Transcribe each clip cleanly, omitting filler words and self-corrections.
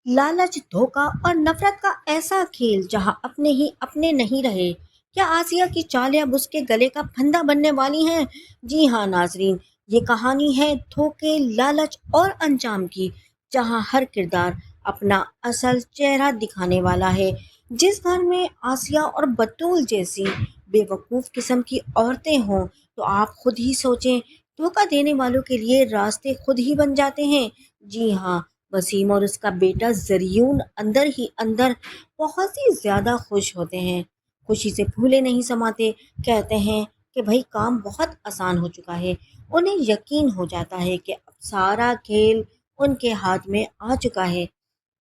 लालच, धोखा और नफरत का ऐसा खेल जहां अपने ही अपने नहीं रहे। क्या आसिया की चाल अब उसके गले का फंदा बनने वाली है? जी हाँ नाजरीन, ये कहानी है धोखे, लालच और अंजाम की, जहां हर किरदार अपना असल चेहरा दिखाने वाला है। जिस घर में आसिया और बतूल जैसी बेवकूफ किस्म की औरतें हों, तो आप खुद ही सोचें, धोखा देने वालों के लिए रास्ते खुद ही बन जाते हैं। जी हाँ, वसीम और उसका बेटा जरियून अंदर ही अंदर बहुत ही ज्यादा खुश होते हैं। खुशी से फूले नहीं समाते। कहते हैं कि भाई काम बहुत आसान हो चुका है। उन्हें यकीन हो जाता है कि अब सारा खेल उनके हाथ में आ चुका है।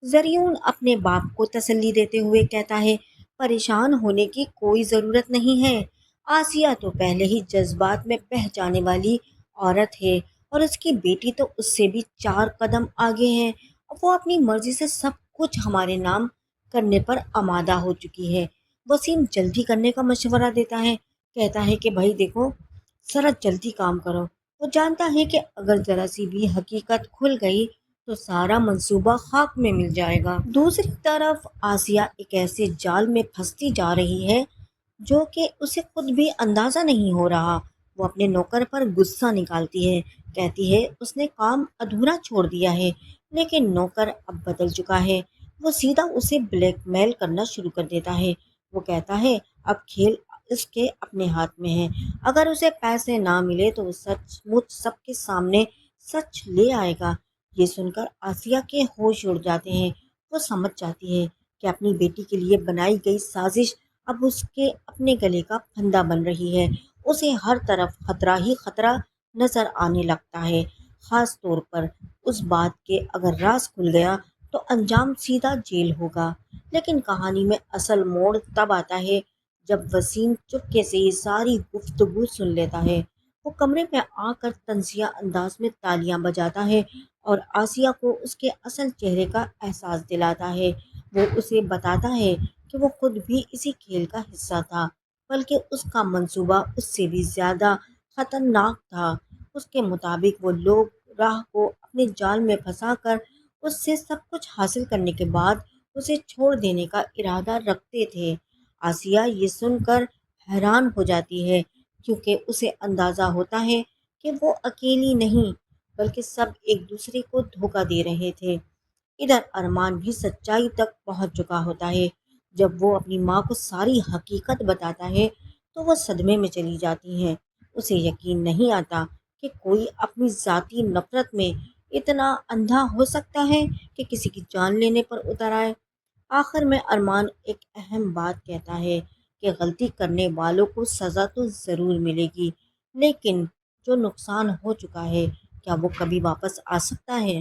जरियून अपने बाप को तसल्ली देते हुए कहता है, परेशान होने की कोई ज़रूरत नहीं है। आसिया तो पहले ही जज्बात में बह जाने वाली औरत है, और उसकी बेटी तो उससे भी 4 कदम आगे है। वो अपनी मर्जी से सब कुछ हमारे नाम करने पर आमादा हो चुकी है। वसीम जल्दी करने का मशवरा देता है। कहता है कि भाई देखो, ज़रा जल्दी काम करो। वो जानता है कि अगर ज़रा सी भी हकीकत खुल गई तो सारा मंसूबा खाक में मिल जाएगा। दूसरी तरफ आसिया एक ऐसे जाल में फंसती जा रही है जो कि उसे खुद भी अंदाजा नहीं हो रहा। वो अपने नौकर पर गुस्सा निकालती है। कहती है उसने काम अधूरा छोड़ दिया है। लेकिन नौकर अब बदल चुका है। वो सीधा उसे ब्लैकमेल करना शुरू कर देता है। वो कहता है अब खेल इसके अपने हाथ में है। अगर उसे पैसे ना मिले तो वो सचमुच सबके सामने सच ले आएगा। ये सुनकर आसिया के होश उड़ जाते हैं। वो समझ जाती है कि अपनी बेटी के लिए बनाई गई साजिश अब उसके अपने गले का फंदा बन रही है। उसे हर तरफ खतरा ही खतरा नजर आने लगता है। खास तौर पर उस बात के अगर राज खुल गया तो अंजाम सीधा जेल होगा। लेकिन कहानी में असल मोड़ तब आता है जब वसीम चुपके से ये सारी गुफ्तगू सुन लेता है। वो कमरे में आकर तंजिया अंदाज में तालियां बजाता है और आसिया को उसके असल चेहरे का एहसास दिलाता है। वो उसे बताता है कि वो खुद भी इसी खेल का हिस्सा था, बल्कि उसका मंसूबा उससे भी ज़्यादा खतरनाक था। उसके मुताबिक वो लोग राह को अपने जाल में फंसाकर उससे सब कुछ हासिल करने के बाद उसे छोड़ देने का इरादा रखते थे। आसिया ये सुनकर हैरान हो जाती है, क्योंकि उसे अंदाज़ा होता है कि वो अकेली नहीं, बल्कि सब एक दूसरे को धोखा दे रहे थे। इधर अरमान भी सच्चाई तक पहुंच चुका होता है। जब वो अपनी माँ को सारी हकीकत बताता है तो वो सदमे में चली जाती हैं। उसे यकीन नहीं आता कि कोई अपनी ज़ाती नफरत में इतना अंधा हो सकता है कि किसी की जान लेने पर उतर आए। आखिर में अरमान एक अहम बात कहता है कि गलती करने वालों को सज़ा तो ज़रूर मिलेगी, लेकिन जो नुकसान हो चुका है, क्या वो कभी वापस आ सकता है?